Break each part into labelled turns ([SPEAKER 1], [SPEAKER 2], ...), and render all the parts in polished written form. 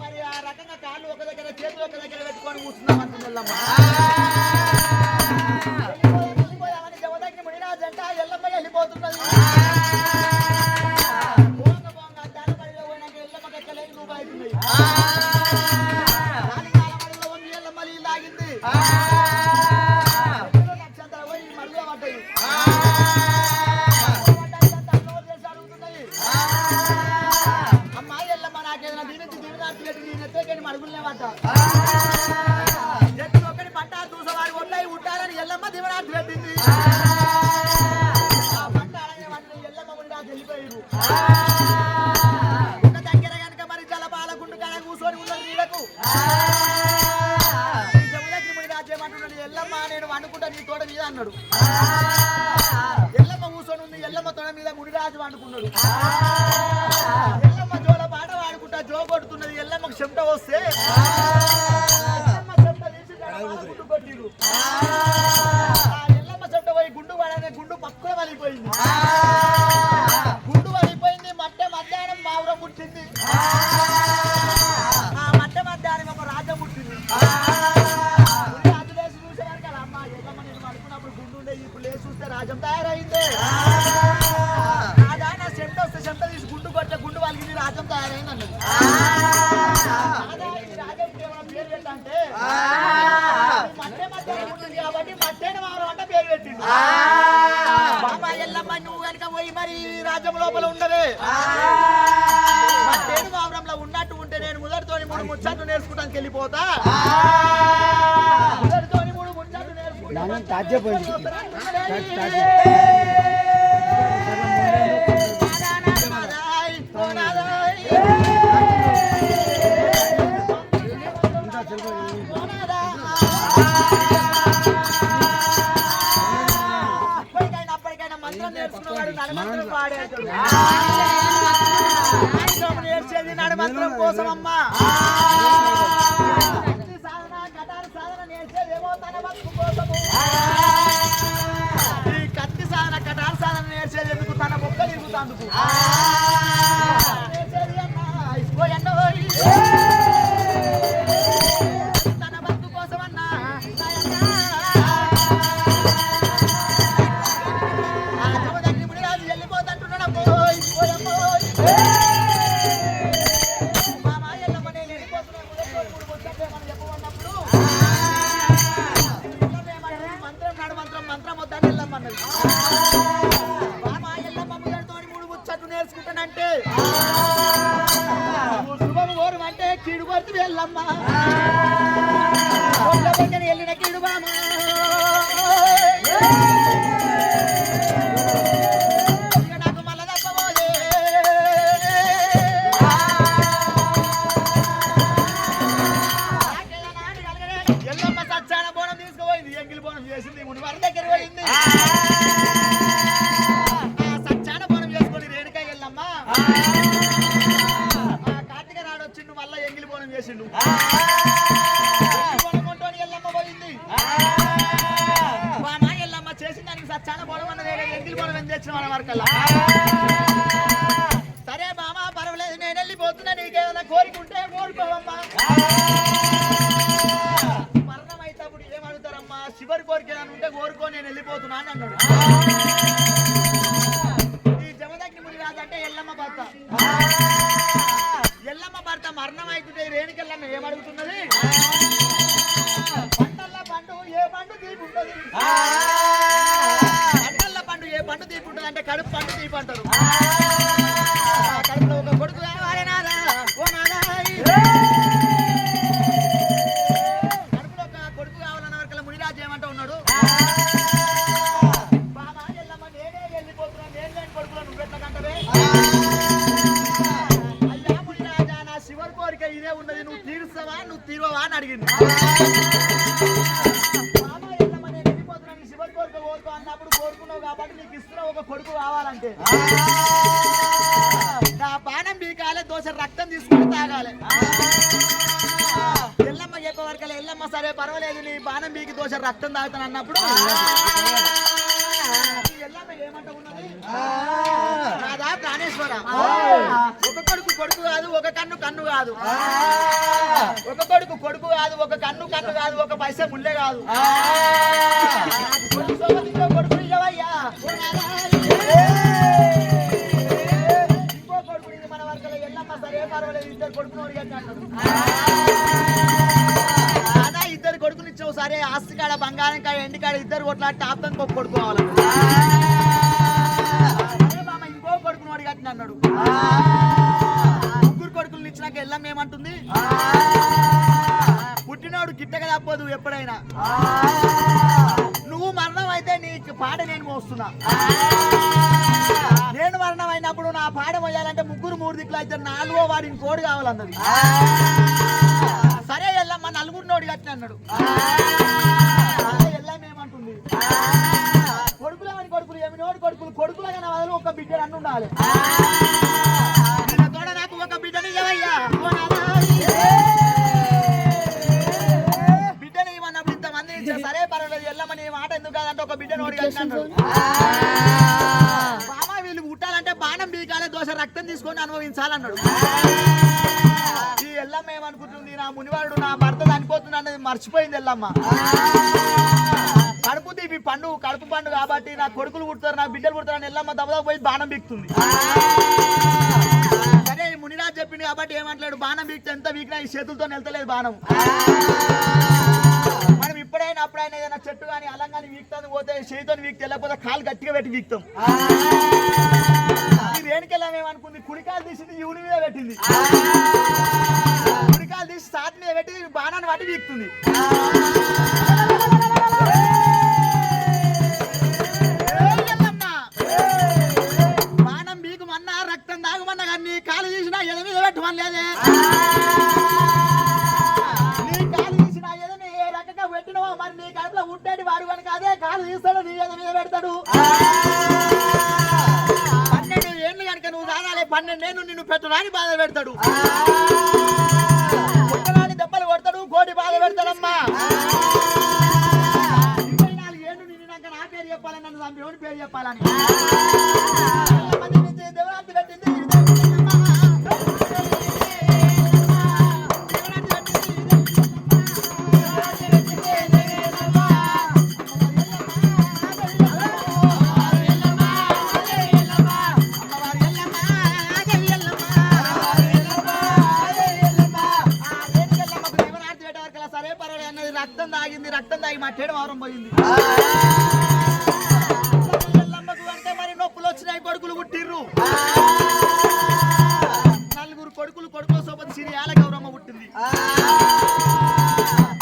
[SPEAKER 1] మరి ఆ రకంగా కాళ్ళు ఒక దగ్గర చేతులు ఒక దగ్గర పెట్టుకొని కూర్చున్నాం అంటుంది ఎల్లమ్మ. వెళ్ళిపోయామని జవదగ్ని మునిరాజంట ఎల్లమ్మ వెళ్ళిపోతున్నది. బోంగ బోంగ అద్దాల బడిలో పోయినాక ఎల్లమ్మకి ఎక్కలేని నువ్వు అవుతున్నాయి. నాలుగాల బడిలో ఉంది ఎల్లమ్మ నీళ్ళు తాగింది. నక్షత్రం పోయి మడిలో పడ్డాయి. అమ్మాయి ఎల్లమ్మ నాకేదైనా దీనికి దీవెనార్తి పెట్టి నేను ఎత్తేకని మడుగులేమంట. ఎత్తు ఒకటి పంట చూసేవారి ఒళ్ళై ఉంటారని ఎల్లమ్మ దీవెనార్తి పెట్టింది. ఆ పంట అలాగే వంటి ఎల్లమ్మ ఉండి నాకు వెళ్ళిపోయారు. ఒక దగ్గర కనుక మరి జలపాల గుండు కాడ కూర్చొని ఉన్నది నీడకు. జములకి రాజ్యమంటున్నాడు ఎల్లమ్మ నేను వండుకుంటా నీ తోట మీద అన్నాడు. ఎల్లమ్మ కూర్చొని ఉంది. ఎల్లమ్మ తోట మీద మునిరాజు వండుకున్నాడు. ఎల్లమ్మ జోల పాట వాడుకుంటా జో కొడుతున్నది. ఎల్లమ్మకు చెమట వస్తే ఎల్లమ్మ చెమట తీసి గుండు కొట్టిరు. ఎల్లమ్మ చెమట పోయి గుండు పడనే గుండు పక్కన వలిపోయింది. గుండు వలిపోయింది. మట్టె మధ్యాహ్నం మావురం పుట్టింది. ఆ మట్టె మధ్యాహ్నం ఒక రాజ్యం పుట్టింది. రాజు లేచి చూసేవారు కదా అమ్మ ఎల్లమ్మ నేను అనుకున్నప్పుడు గుండు ఉండే ఇప్పుడు లేచి చూస్తే రాజ్యం తయారైంది. నా చెమట వస్తే చెమట తీసి గుండు కొట్టే గుండు వాళ్ళకి రాజ్యం తయారైంది అన్నది. రాజ్యం కేవలం పేరు పెట్టంటే మట్టే మధ్యాహ్నం ఉంటుంది కాబట్టి మట్టేని మావరం అంటే పేరు పెట్టిండు. బాబా ఎల్లమ్మ నువ్వు కనుక పోయి మరి రాజ్యం లోపల ఉండవే. మట్టేని మావరంలో ఉన్నట్టు ఉంటే నేను ముదరితోని 3 ముచ్చట్లు నేర్చుకుంటానికి వెళ్ళిపోతా. ముదరితోని 3 ముచ్చట్లు నేర్చుకుంటా. అప్పటికైనా మంత్రం నేర్చుకున్నవాడు నడమంత్రం పాడేస్తాడు. నేర్చేది నడమంత్రం కోసం అమ్మా. సాధన కటార సాధన నేర్చేదేమో తన బతుకు కోసము. ఈ కత్తి సాధన కటార సాధన నేర్చేది ఎందుకు తన బొక్కలు ఇరుగుతాందుకు. నేర్చేది అమ్మా ఇసుకోయండి తన బతుకు కోసం అన్నా. జమదగ్ని మునిరాజు వెళ్ళిపోతుంటున్నాడు. మా మాయల్లమ్మ నేను వెళ్ళిపోతున్నాను చెప్పమన్నప్పుడు మంత్రం నాడు మంత్రం మంత్రం వద్దని వెళ్ళమ్మన్నది. మా మాయల్లమ్మ ముదరితో 3 ముచ్చట్లు నేర్చుకుంటానంటే శుభము కోరు అంటే కీడు కొడుతు వెళ్ళమ్మ. వెళ్ళిన కీడు బామ నాకు మళ్ళా తప్పబోయే. ఎల్లమ్మ సచ్చాన బోనం తీసుకుపోయింది. ఎంగిలి బోనం చేసింది. మునివారి దగ్గర పోయింది. సచ్చాన బోనం చేసుకొని రేణుకా ఎల్లమ్మ కార్తీక నాడు వచ్చిండు. మళ్ళా ఎంగిలి బోనం చేసిండు. ఎల్లమ్మ పోయింది. మా ఎల్లమ్మ చేసిన దానికి సచ్చాన బోనం అన్నది ఎంగిలి బోనం ఏం తెచ్చిన మన వరకల్లా. సరే మామ పర్వాలేదు నేను వెళ్ళిపోతున్నా. నీకేమైనా కోరికుంటే కోరుకోవమ్మా. మరణం అయితేప్పుడు ఏమడుగుతారమ్మా చివరి కోరిక ఉంటే కోరుకో నేను వెళ్ళిపోతున్నా అని అన్నాడు. ఈ జమదగ్ని మునిరాజు అంటే ఎల్లమ్మ భర్త. ఎల్లమ్మ భర్త మరణం అవుతుంటే రేణుకెళ్ళమ్మ ఏమడుగుతున్నది. పంటల్ల పండు ఏ పండు తీపి ఉంటుంది. పంటల్ల పండు ఏ పండు తీపి ఉంటుంది అంటే కడుపు పండు తీపి అంటారు. కడుపులో ఒక కొడుకు కావాలి నాదా ఓ నాదా. కడుపులో ఒక కొడుకు కావాలన్న వరకు మునిరాజు ఏమంటా ఉన్నాడు. బాబా ఎల్లమ్మ నేనే వెళ్ళిపోతున్నా. నేను లేని కొడుకులో నువ్వు ఎట్లకంటవే. అయ్యా మునిరాజా నా శివరి కోరిక ఇదే ఉన్నది. నువ్వు తీరుస్తావా నువ్వు తీరువా అని అడిగింది. బాబా ఎల్లమ్మ నేను వెళ్ళిపోతున్నా. నీ శివరి కోరిక కోరుకో అన్నప్పుడు కోరుకున్నావు కాబట్టి నీకు ఇస్తున్నా ఒక కొడుకు కావాలంటే నా బాణం బీకాలే దోశ రక్తం తీసుకుని తాగాలి. ఎల్లమ్మ చెప్పేవరకలే ఎల్లమ్మ సరే పర్వాలేదు నీ బాణం బీకి దోశ రక్తం తాగుతాను అన్నప్పుడు ఎల్లమ్మ ఏమంటా ఉన్నది. రాధా ప్రాణేశ్వర ఒక కొడుకు కొడుకు కాదు ఒక కన్ను కన్ను కాదు ఒక కొడుకు కొడుకు కాదు ఒక కన్ను కన్ను కాదు ఒక పైసా ముల్లే కాదు కొడుకు ఇవ్వయ్యా ఇంకో కొడుకు ఇది మన వర్గంలో ఎల్లమ్మ సరే పర్వాలేదు ఇద్దరు కొడుకుని అడిగాడు అదా ఇద్దరు కొడుకుని ఇచ్చావు సరే ఆస్తి కాడ బంగారం కాడ ఎండి కాడ ఇద్దరు కొట్లాడి టాప్తం గొప్ప కొడుకోవాలి ఇంకో కొడుకుని అడిగాడు అన్నాడు ముగ్గురు కొడుకులు ఇచ్చినాక ఎల్లమ్మ ఏమంటుంది పుట్టినోడు గిట్టగా తప్పదు ఎప్పుడైనా నువ్వు మరణం అయితే నీ పాట నేను మోస్తున్నా నేను మరణం అయినప్పుడు నా పాట మోయాలంటే ముగ్గురు మూడు దిక్కులు అయితే నాలుగో వాడి ఇంకోడు కావాలన్నది సరే ఎల్లమ్మ నలుగురు నోడి కట్టిన అన్నాడు ఎల్లమ్మ ఏమంటుంది కొడుకులమని కొడుకులు ఏమి నోడి కొడుకులు కొడుకులగా వదలు ఒక బిడ్డ అన్ను ఉండాలి తోడ నాకు ఒక బిడ్డని ఇవ్వయ్యా బిడ్డని ఇవ్వన్నప్పుడు ఇంతమంది సరే పర్వాలేదు ఎల్లమ్మని మాట ఎందుకు కాదంటే ఒక బిడ్డ నోడి కట్టినాడు బాబా వీళ్ళు పుట్టాలంటే బాణం బీకాలే దోశ రక్తం తీసుకొని అనుభవించాలన్నాడు ఈ ఎల్లమ్మ ఏమనుకుంటుంది నా మునివాడు నా భర్త చనిపోతుంది అన్నది మర్చిపోయింది ఎల్లమ్మ కడుపు తీపి పండు కడుపు పండు కాబట్టి నా కొడుకులు పుడతారు నా బిడ్డలు పుడతారు అని ఎల్లమ్మ దబదబ పోయి బాణం బీక్తుంది సరే మునిరాజు చెప్పింది కాబట్టి ఏమంటాడు బాణం బీక్తే ఎంత బీకినా ఈ చేతులతో వెళ్తలేదు బాణం మనం ఇప్పుడైనా అప్పుడైనా ఏదైనా చెట్టు కానీ అలంగాని వీక్తాను పోతే చేతితో వీక్తే వెళ్ళకపోతే కాలు గట్టిగా పెట్టి వీక్తాం ఈ రేణుకెళ్ళం ఏమనుకుంది కుడికాలు తీసింది యూని మీద పెట్టింది కుడికాలు తీసి సాతి మీద పెట్టి బాణాన్ని పట్టి వీక్తుంది బాణం బీకుమన్నా రక్తం దాగమన్నా కానీ నీ కాలు తీసినా ఎద మీద పెట్టమని లేదే నీ కాలు తీసినా ఎదని ఏ రకంగా పెట్టినవో మరి నీ కడుపులో ఉండేటి వాడు కనుక అదే కాలు తీస్తాడు నీ ఎద మీద పెడతాడు 12 ఏళ్ళు కనుక నువ్వు కాదాలే 12 ఏళ్ళు నిన్ను పెట్టడానికి బాధ పెడతాడు పుట్టడానికి దెబ్బలు కొడతాడు కోటి బాధ పెడతాడమ్మా 24 ఏళ్ళు నిన్నాక నా పేరు చెప్పాలని నన్ను దేవుని పేరు చెప్పాలని దేవరాత్రి కట్టింది రక్తం తాగి మా చెడు వారం పోయింది ఎల్లమ్మకు అంటే మరి నొప్పులు వచ్చినాయి కొడుకులు పుట్టిర్రు 4 కొడుకుల సోపతి సిరియాల గౌరమ్మ పుట్టింది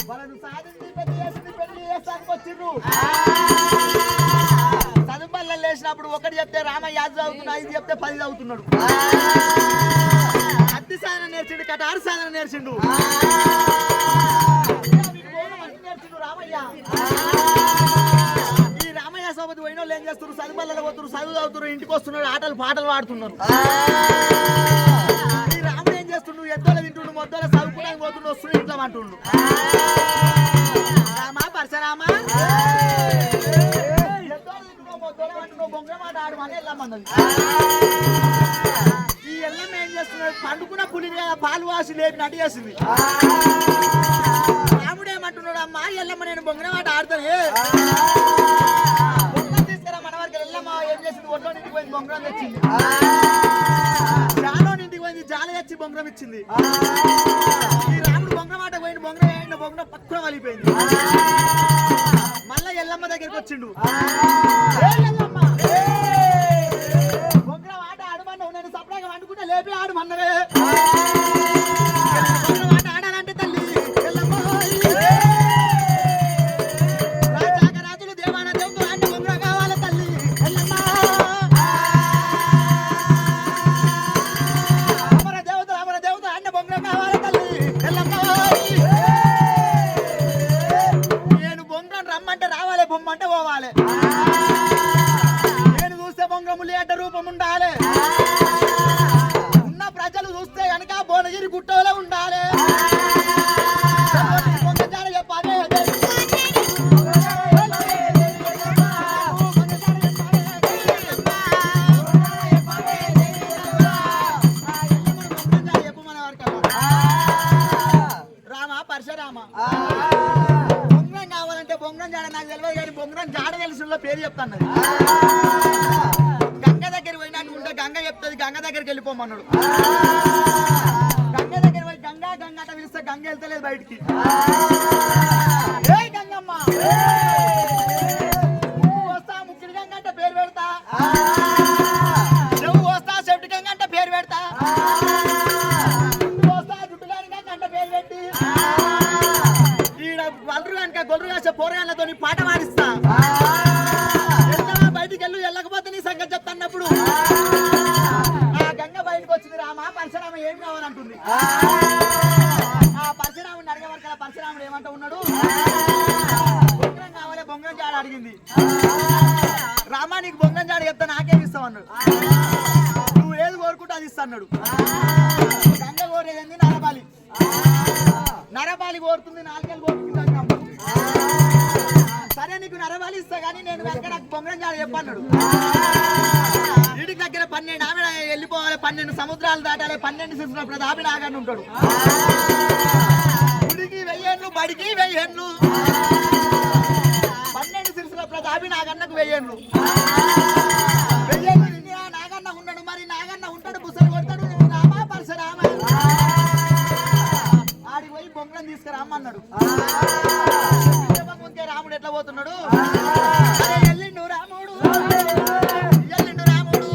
[SPEAKER 1] వాళ్ళను సాధించి పెళ్లి చేసింది పెళ్లి చేస్తానికి వచ్చిర్రు చదువుబల్ల లేచినప్పుడు ఒకటి చెప్తే రామయ్య 5 చదువుతున్నా 5 చెప్తే 10 చదువుతున్నాడు అద్దె సాధన నేర్చిండు కటారు సాధన నేర్చిండు ఈ రామయ్య సోపతి పోయిన వాళ్ళు ఏం చేస్తారు చదువుబల్లలో పోతున్నారు చదువు చదువుతున్నారు ఇంటికి వస్తున్నారు ఆటలు పాటలు పాడుతున్నారు ఈ రాముడు ఏం చేస్తుండు ఎద్దోల తింటుండు మొద్దోల చదువుకోవడానికి పోతుండు వస్తుండు ఇంట్లో అంటుండు రామా పరశరామా ఎద్దోల తింటున్నావు మొద్దోల అంటున్నావు బొంగ మాట ఆడమని వెళ్ళమన్నది ఈ ఎల్లమ్మ ఏం చేస్తున్నాడు పండుకున్న పులిని కదా పాలు వాసి లేపి నటి చేసింది రాముడేమంటున్నాడు అమ్మా ఎల్లమ్మ నేను బొంగన మాట ఆడతాను బొంగం తీసుకురా మన వరకు ఎల్లమ్మ ఏం చేసింది ఒంట్లో ఇంటికి పోయింది బొంగరం తెచ్చింది జాలో ఇంటికి పోయింది జాల తెచ్చి బొంగరం ఇచ్చింది ఈ రాముడు బొంగ మాట పోయింది బొంగరం పక్కన వలిపోయింది మళ్ళా ఎల్లమ్మ దగ్గరికి వచ్చిండు బొంగరం ఆట ఆడమన్నావు నేను సపరేట్గా వండుకుంటే లేపి ఆడమన్నవే ఆట ఆడాలంటే తల్లి ఎల్లమ్మ రాజాకరాజులు దేవాన దేవుడు అన్ని బొంగరం కావాలి తల్లి ఎల్లమ్మ అమర దేవత అన్ని బొంగరం కావాలి తల్లి ఎల్లమ్మ నేను బొంగరం రమ్మంటే రావాలి బొమ్మంటే పోవాలి నేను చూస్తే బొంగరములు ఎడ్డ రూపం ఉండాలి ఉన్న ప్రజలు చూస్తే కనుక ఊళ్ళో పేరు చెప్తాన్నది. గంగ దగ్గర పోయినాను ఉంటే గంగ చెప్తుంది, గంగ దగ్గరికి వెళ్ళిపోమన్నాడు. గంగ దగ్గర పోయి గంగా గంగ అంటే పిలిస్తే గంగ వెళ్తలేదు బయటికి. ఏ గంగమ్మ వస్తా ముక్కిడి గంగ అంటే పేరు పెడతా, నువ్వు వస్తా చెట్టు గంగ అంటే పేరు పెడతా, వస్తా జుట్టుగాని గంగ అంటే పేరు పెట్టి ఈడ వలరు కనుక గొర్రు కాసే పోరగాళ్ళతో పాట పాడిస్తా. బయటికి వెళ్ళు, వెళ్ళకపోతే నీ సంగతి చెప్తాన్నప్పుడు ఆ గంగ బయటకు వచ్చింది. రామా పరశురామ ఏం కావాలంటుంది. ఆ పరశురాముడిని అడిగే వరకు పరశురాముడు ఏమంటా ఉన్నాడు, బొంగరం కావాలి బొంగరం జాడ అడిగింది. రామా నీకు బొంగరం జాడ చెప్తా నాకేమి ఇస్తావు అన్నాడు. నువ్వు ఏది కోరుకుంటే అది ఇస్తా అన్నాడు. గంగ కోరేది నరబాలి, నరబాలి కోరుతుంది, నాలుగేళ్ళు కోరుకుంటాను. సరే నీకు నరబాలి ఇస్తా కానీ నేను వెనక నాకు బొంగరం జాడ చెప్పన్నాడు. ఇంటికి దగ్గర 12 ఆమె వెళ్ళిపోవాలి, 12 సముద్రాలు దాటాలి, 12 శిశువులు దాపి నాగని ఉంటాడు. గుడికి 1000 ఏళ్ళు, బడికి 1000 ఏళ్ళు, 12 శిశువుల దాపి నాగన్నకు 1000 ఏళ్ళు. 1000 ఏళ్ళు నాగన్న ఉన్నాడు. మరి నాగన్న ఉంటాడు, బుసలు కొడతాడు. రామా పరశురామ ఆడికి పోయి బొంగరం తీసుకురామన్నాడు. ముందే రాముడు ఎట్లా పోతున్నాడు, ఎల్లిండు రాముడు, ఎల్లిండు రాముడు,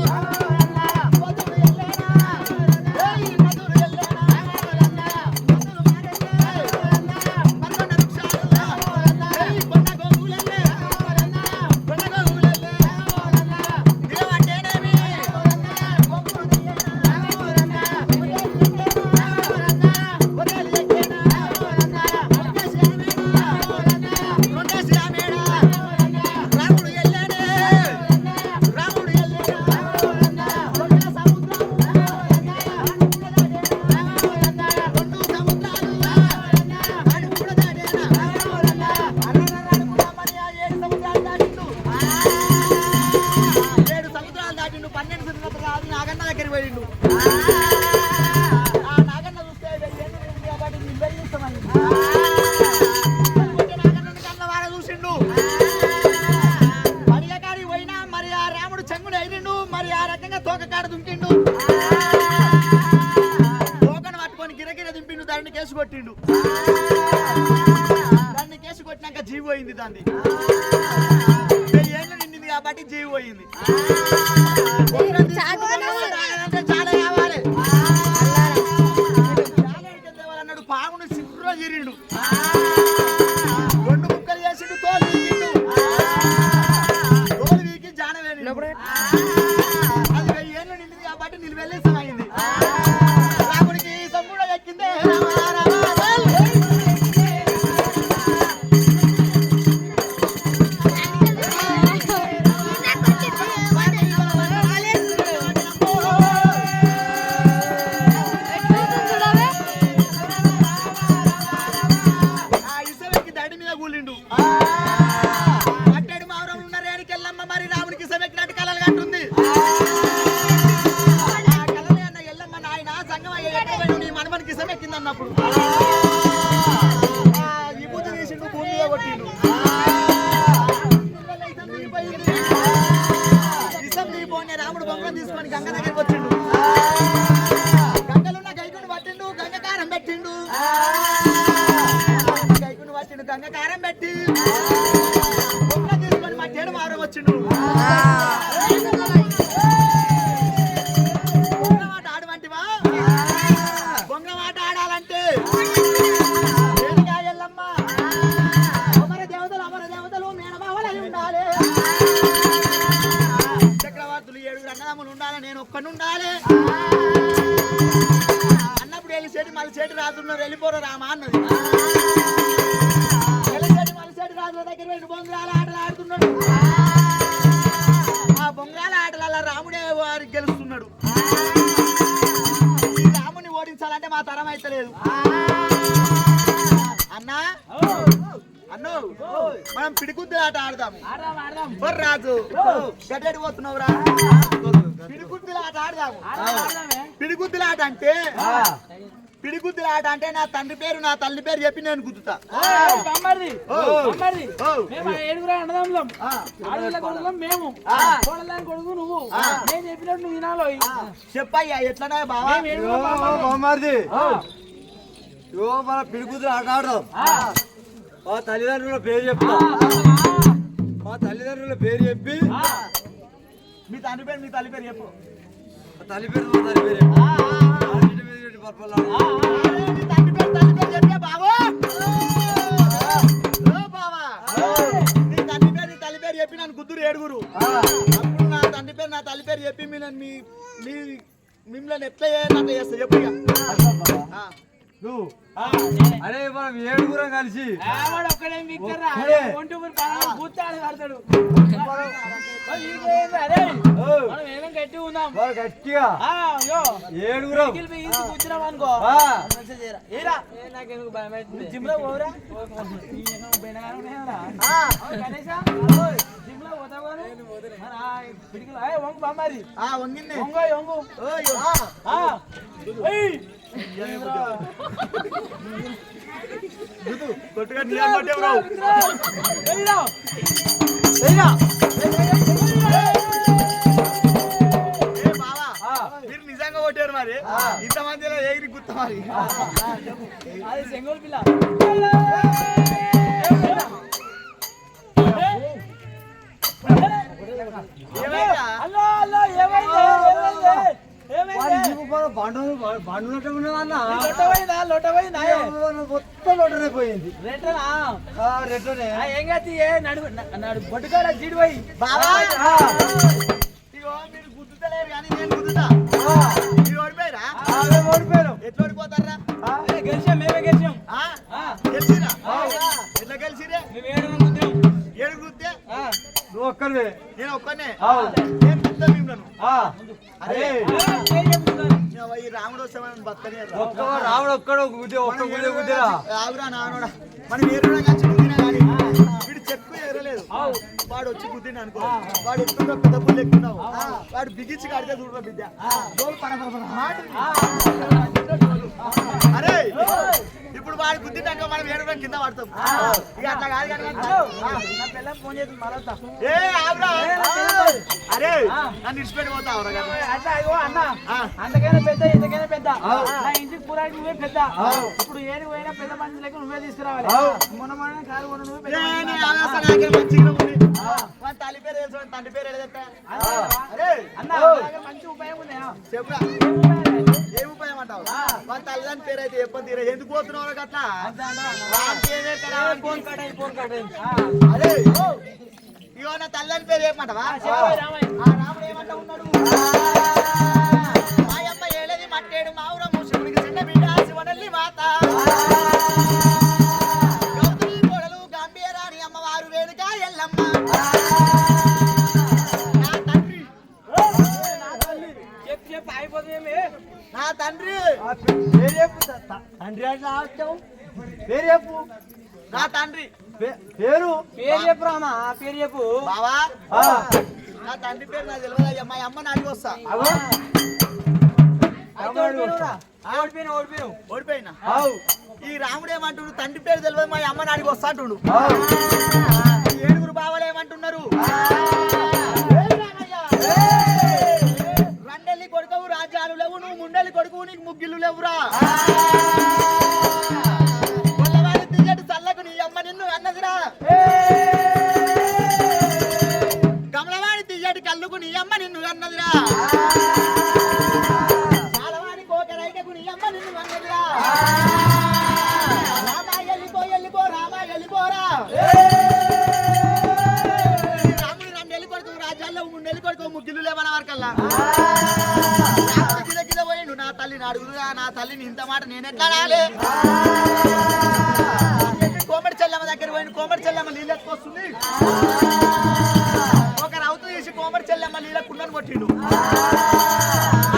[SPEAKER 1] కొట్టిండు. దాన్ని కేసు కొట్టినాక జీవి పోయింది. దాన్ని 1000 ఏళ్ళు నిండింది కాబట్టి జీవి పోయింది. చాలా కావాలి అన్నాడు. పామును సిగ్గులో తీరిండు, 2 ముక్కలు చేసిండు, తోలు వీకిండు. తోలు వీకి జానవేని అది 1000 ఏళ్ళు నిండింది కాబట్టి నిలువెళ్ళేసం అయింది. రాముడికి సమ్ముడ ఎక్కిందే. రాముడు బొంగరం తీసుకొని గంగ దగ్గరికి వచ్చిండు. గంగలున్న గైకుని పట్టిండు, గంగ కారం పెట్టిండు. గైకుని పట్టిండు, గంగ కారం పెట్టి బొంగరం తీసుకొని మా చేడు మారం వచ్చిండు. బొంగరం ఆట ఆడమంటివా? బొంగరం ఆట ఆడాలంటే ఎల్లమ్మ అమర దేవతలు మేనమావలై ఉండాలి. చక్రవర్తులు 7 అన్నదమ్ములు ఉండాలి, నేను ఒక్కడు ఉండాలి అన్నప్పుడు వెళ్ళిసేటి మలిసేటి రాజున్నారు. వెళ్ళిపోరు రామా అన్నది. వెళ్ళిసేటి మలిసేటి రాజుల దగ్గర వెళ్ళి బొంగరాల ఆటలు ఆడుతున్నాడు. ఆ బొంగరాల ఆటల రాముడే వారికి గెలుస్తున్నాడు. ఈ రాముని ఓడించాలంటే మా తరం అయితే లేదు. అన్నా అన్ను మనం పిడిగుద్దుల ఆట ఆడదాము. రాజు గడ్డడి పోతున్నావురా, పిడిగుద్దుల ఆట ఆడదాము. పిడిగుద్దుల ఆట అంటే పిడిగుద్దుల ఆట అంటే నా తండ్రి పేరు నా తల్లి పేరు చెప్పి నేను గుద్దుతా. చెప్పయ్యా ఎట్లనే బావా
[SPEAKER 2] మన పిడిగుద్దులు ఆట ఆడదాం. మా తల్లిదండ్రుల పేరు చెప్తా. మా తల్లిదండ్రుల పేరు చెప్పి
[SPEAKER 1] మీ తండ్రి పేరు మీ తల్లి పేరు చెప్పు.
[SPEAKER 2] తల్లి పేరు మా తల్లి పేరు తల్లి పేరు చెప్పి నన్ను గుద్దురు ఏడుగురు. అప్పుడు నా తండ్రి పేరు నా తల్లి పేరు చెప్పి మిమ్మల్ని ఎట్లా చేయాలంటే చేస్తా చెప్పు. అరే మనం ఏడుగురం కలిసి గట్టిగా ఏడుగురం
[SPEAKER 1] అనుకో జిమ్ లో పోరా వంగింది కొట్టుగా మీరు నిజంగా కొట్టారు మరి ఇంతమందిలో ఎగిరి గుర్త మరి అది సెంగోల్ పిల్ల
[SPEAKER 2] లోటనే పోయింది.
[SPEAKER 1] బొట్టుకాడ జీడిపోయి మీరు గుర్తుతలేరు కానీ నేను గుర్తుతా. మీరు ఓడిపోయారా? ఓడిపోయారు. ఎట్లా ఓడిపోతారా? గెలిచాం, మేమే గెలిచాం. గెలిచిరా? ఎట్లా గెలిచిరే? ఏడు గుర్తే
[SPEAKER 2] నువ్వు ఒక్కరివే
[SPEAKER 1] నేను ఒక్కనే నేను గుర్తా మిమ్మల్ని. అరే ఈ రాముడు వస్తామని బతకనే
[SPEAKER 2] రాముడు ఒక్కడు
[SPEAKER 1] ఆగురా నానోడా మనం ఏరుడా కలిసి గుద్దినా కానీ వీడు చెక్కు ఎగరలేదు. వాడు వచ్చి గుద్దిన అనుకో వాడు ఎక్కువ పెద్ద పుల్లు ఎక్కున్నావు వాడు బిగించి కడితే చూడరా బిడ్డ. అరే ఇప్పుడు వాడు గుద్దినాక మనం ఏడుగా కింద పడతాం. ఇక అట్లా కాదు కానీ ఫోన్ చేస్తుంది మరొద్దా. ఏ ఆగురా అరే నన్ను ఇచ్చిపెట్టి పోతావు అన్న. అంతకైనా పెద్ద ఇంతకైనా పెద్ద నా ఇంటికి పురాకి నువ్వే పెద్ద. ఇప్పుడు ఏది పోయినా పెద్ద మనిషి లెక్క నువ్వే తీసుకురావాలి. మొన్న కాదు నువ్వే తల్లి పేరు తెలుసు తండ్రి పేరు అన్న మంచి ఉపాయం ఉంది చెప్పురా. ఏం ఉపాయం అంటావు? మన తల్లిదండ్రి పేరు అయితే చెప్పని తీరా ఎందుకు పోతున్నావు అట్లా? అదే ఇగో నా తల్లిదండ్రి పేరు చెప్పమంటావా? రాముడు ఏమంటా ఉన్నాడు? మా అమ్మ ఏలేది మట్టేడు మావురము శివుడికి చిన్న బిడ్డ శివనల్లి మాత గౌతమి కోడలు గంభీరాని అమ్మవారు వేడుక ఎల్లమ్మ. నా తండ్రి చెప్పు అయిపోతుంది. నా తండ్రి
[SPEAKER 2] తండ్రి పేరు చెప్పు.
[SPEAKER 1] నా తండ్రి
[SPEAKER 2] పేరు పేరు చెప్పు రామా. పేరు చెప్పు
[SPEAKER 1] బావా. నా తండ్రి పేరు నాకు తెలియదు. మా అమ్మ నాటికి వస్తా. ఓడిపోయినా ఈ రాముడు ఏమంటుడు? తండ్రి పేరు తెలియదు మా అమ్మ నాటికి వస్తా అంటుడు. ఏడుగురు బావలు ఏమంటున్నారు? రెండెల్లి కొడుకవు రాజ్యాలు లేవు నువ్వు ముండెల్లి కొడుకు నీకు ముగ్గిళ్ళు లేవురా. కొల్లవాడి తీయటి చల్లకు నీ అమ్మ నిన్ను అన్నదిరా. కమలవాడి తీయటి కళ్ళుకు నీ అమ్మ నిన్ను అన్నదిరా. చాలవాడి కోకరైకకు నీ అమ్మ నిన్ను అన్నదిరా. రామా వెళ్ళిపో వెళ్ళిపో రామా వెళ్ళిపోరా. రాముడు రెండెల్లి కొడుకు రాజ్యాల్లో ముండెల్లి కొడుకు ముగ్గిళ్ళు లేవన వరకల్లా గిద పోయిండు. నా తల్లిని అడుగుదా నా తల్లిని ఇంత మాట నేనెట్లా రాలే? కోమటి చెల్లమ్మ దగ్గర పోయిండు. కోమటి చెల్లమ్మ నీళ్ళు ఎత్తుకొస్తుంది. ఒక రౌతు తీసి కోమటి చెల్లమ్మ నీళ్ళ కుండను కొట్టిండు.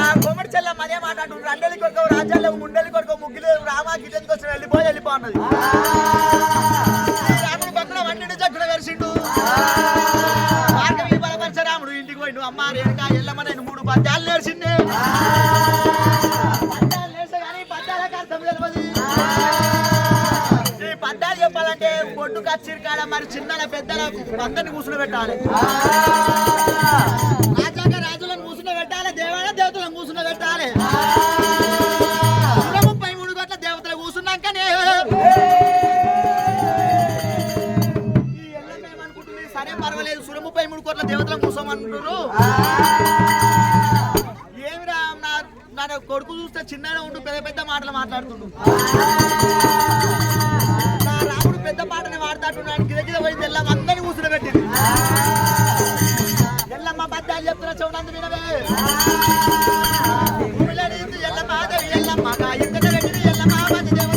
[SPEAKER 1] ఆ కోమటి చెల్లమ్మ అదే మాట్లాడు రెండెల్లి కొడుకు రాజ్యాలు ముండెల్లి కొడుకు ముగ్గులు రామా గిద్దెకి వచ్చి వెళ్ళిపో అన్నది. రాముడు పక్కన వండి జగ్గున వెరిసిండు. భార్గవి బలపరిచ రాముడు ఇంటికి పోయిండు. అమ్మ రేణుక ఎల్లమ్మ నేను 3 పద్యాలు నేర్చింది. పద్యాలు నేర్చగాని పద్యాలకు అర్థం కచ్చిరి కాడ మరి చిన్నల పెద్దలకు అందరిని కూర్చుని పెట్టాలి రాజాక రాజులను కూర్చుని పెట్టాలి దేవాల దేవతలను కూర్చుని పెట్టాలి 33 గంటల దేవతలు కూర్చున్నాకనే ఈ ఎల్లమ్మ ఏమనుకుంటుంది సరే పర్వాలేదు 33 కోట్ల దేవతలను కూర్చోమంటున్నారు ఏమిరా నా కొడుకు చూస్తే చిన్నగా ఉంటూ పెద్ద పెద్ద మాటలు మాట్లాడుతుండు నా రాముడు పెద్ద మాటని వాడతాడు గిద పోయింది ఎల్లమ్మ అందరినీ కూర్చుని పెట్టింది ఎల్లమ్మ బద్దాలు చెప్తున్నా చూడండి వినవే ఎల్లమ్మ దేవి ఎల్లమ్మ ఇంత పెట్టింది ఎల్లమ్మ మంచి దేవత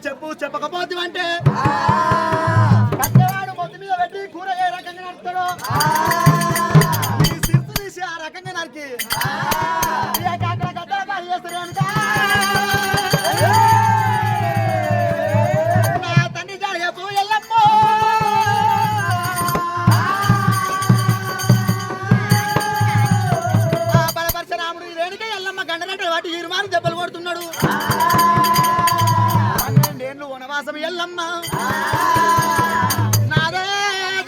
[SPEAKER 1] చెప్పు చెప్పకపోతే అంటే కట్టెవాడు మొత్తం మీద పెట్టి కూర ఏ రకంగా నడుపుతాడో ఈ సిర్సు తీసి ఆ రకంగా నరికి అక్కడ గడ్డల పాలు చేస్తారు కనుక నా తండ్రి జాడ చెప్పు ఎల్లమ్మో ఆ బలపరశరాముడు రేణుక ఎల్లమ్మ గండరెడ్డి వాటి ఈరుమాను దెబ్బలు కొడుతున్నాడు. 12 ఏళ్ళు వనవాసం ఎల్లమ్మ నాదే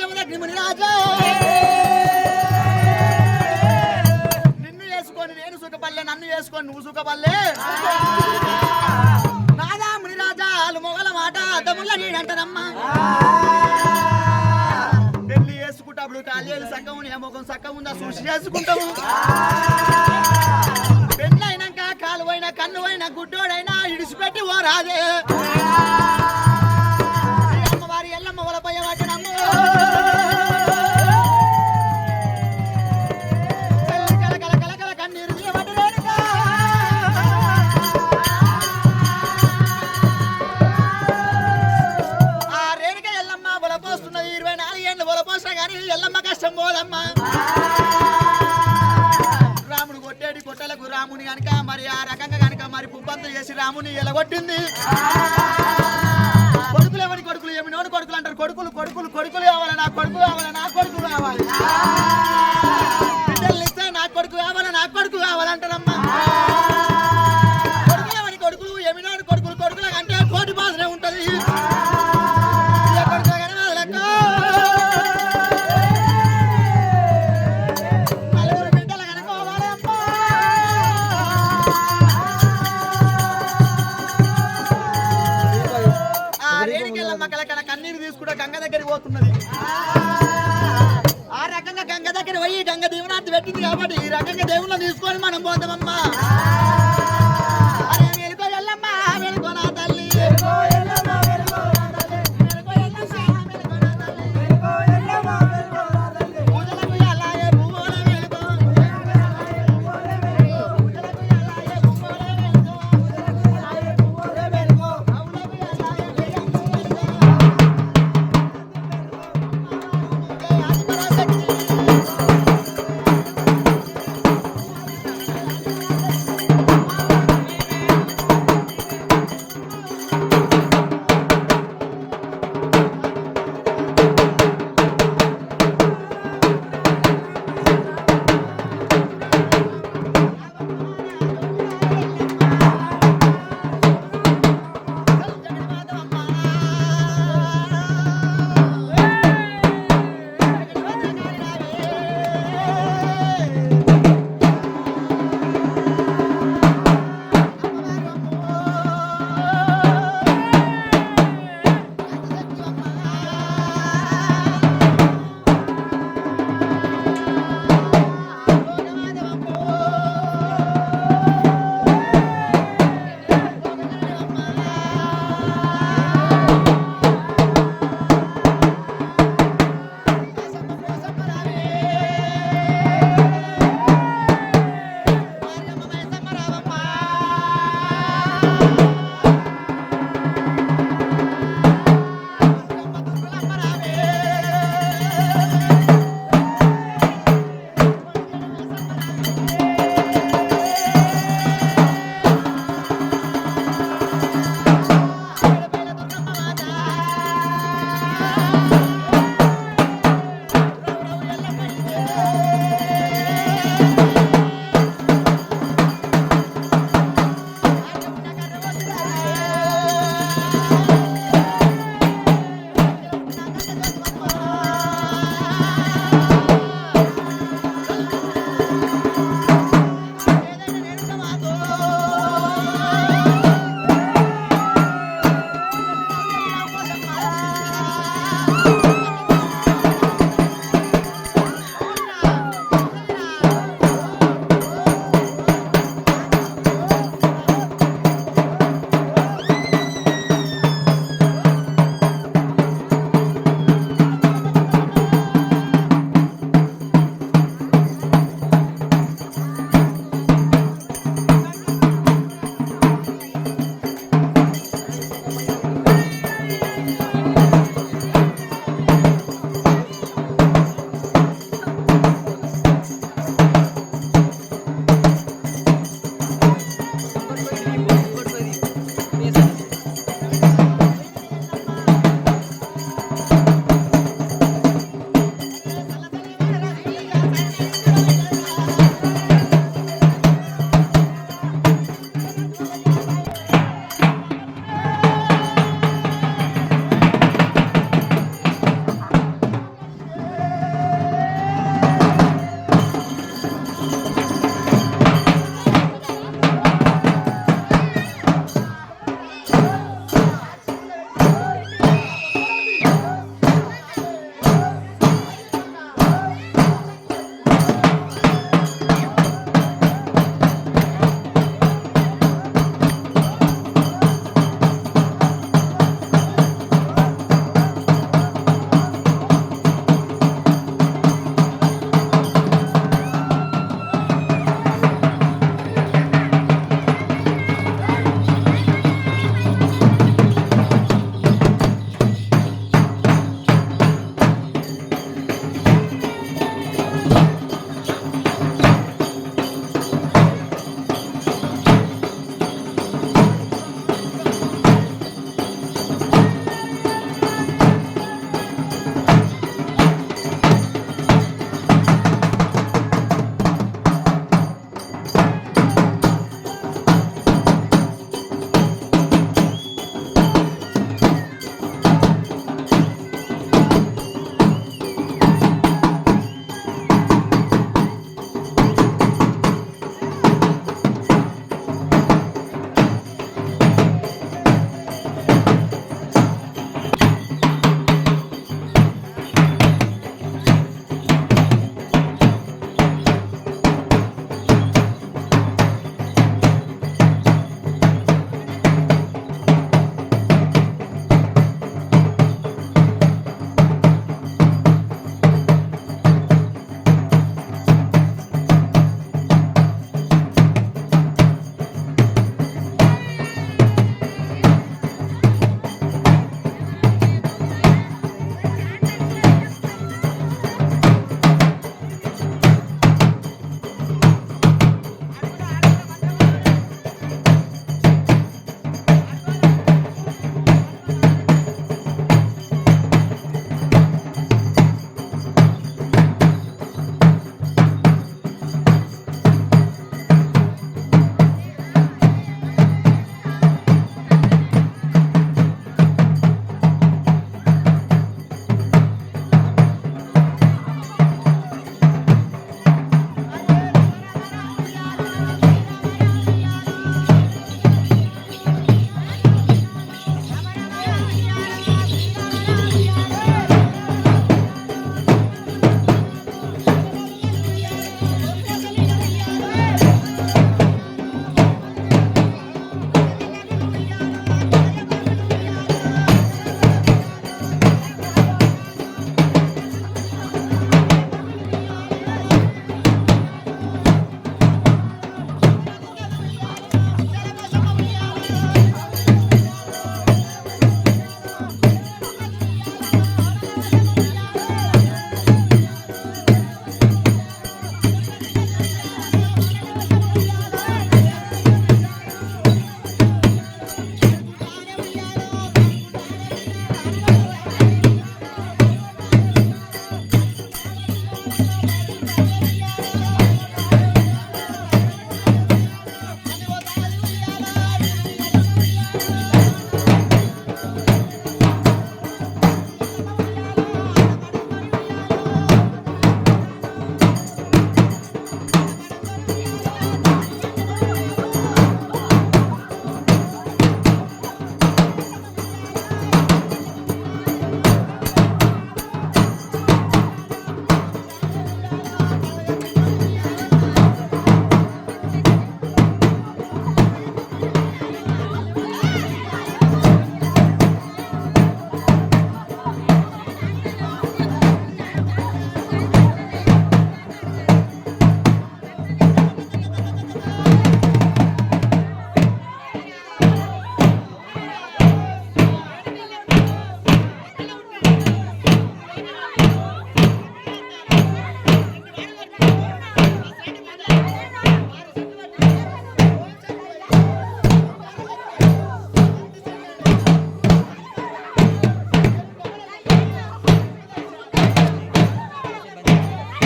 [SPEAKER 1] జమదగ్ని ముని రాజా నిన్ను వేసుకొని నేను సుఖపల్లె నన్ను వేసుకొని నువ్వు సుఖపల్లె నాదా ముని రాజా మొగల మాట అద్దముల్ల నీడంటనమ్మా పెళ్లి వేసుకుంటప్పుడు కాలేలు సక్కం నీ ముఖం సక్కం ఉందా చూసి చేసుకుంటాము. పెళ్ళైనాక కాలువైనా కన్నువైనా గుడ్డోడైనా ఇడిచిపెట్టి ఓ రాజే అమ్మవారి ఎల్లమ్మ వలపయ్య వాటినమ్మ కల కల కల కల కన్నీరు తీయబడి రేణుక ఆ రేణుక ఎల్లమ్మ వలపోస్తున్నది 24 ఏళ్ళు వలపోసినా కానీ ఎల్లమ్మ కష్టం పోదమ్మా. రాముడు కొట్టేటి కొట్టలకు రాముని కనుక మరి ఆ రకంగా కనుక మరి పుబ్బంతులు చేసి రాముని ఎలగొట్టింది. కొడుకులు ఎవరి కొడుకులు ఏమినోడు కొడుకులు అంటారు. కొడుకులు కొడుకులు కొడుకులు కావాలి నా కొడుకు కావాలి నా కొడుకు కావాలి బిడ్డలు ఇస్తే నా కొడుకు కావాలి నా కొడుకు కావాలంటారమ్మా. కొడుకులు ఎవరి కొడుకులు ఏమినోడు కొడుకులు కొడుకుల కంటే కోటి బాధనే ఉంటది. నలుగురు బిడ్డలు కనుకోవాలి అమ్మా. ఆ రేణుకెళ్ళమ్మ కలకల కన్నీరు తీసుకుంటే గంగ దగ్గరికి పోతున్నది. ఆ రకంగా గంగ దగ్గర పోయి గంగ దీవనార్థి పెట్టింది కాబట్టి ఈ రకంగా దేవుళ్ళని తీసుకొని మనం పోతామమ్మా.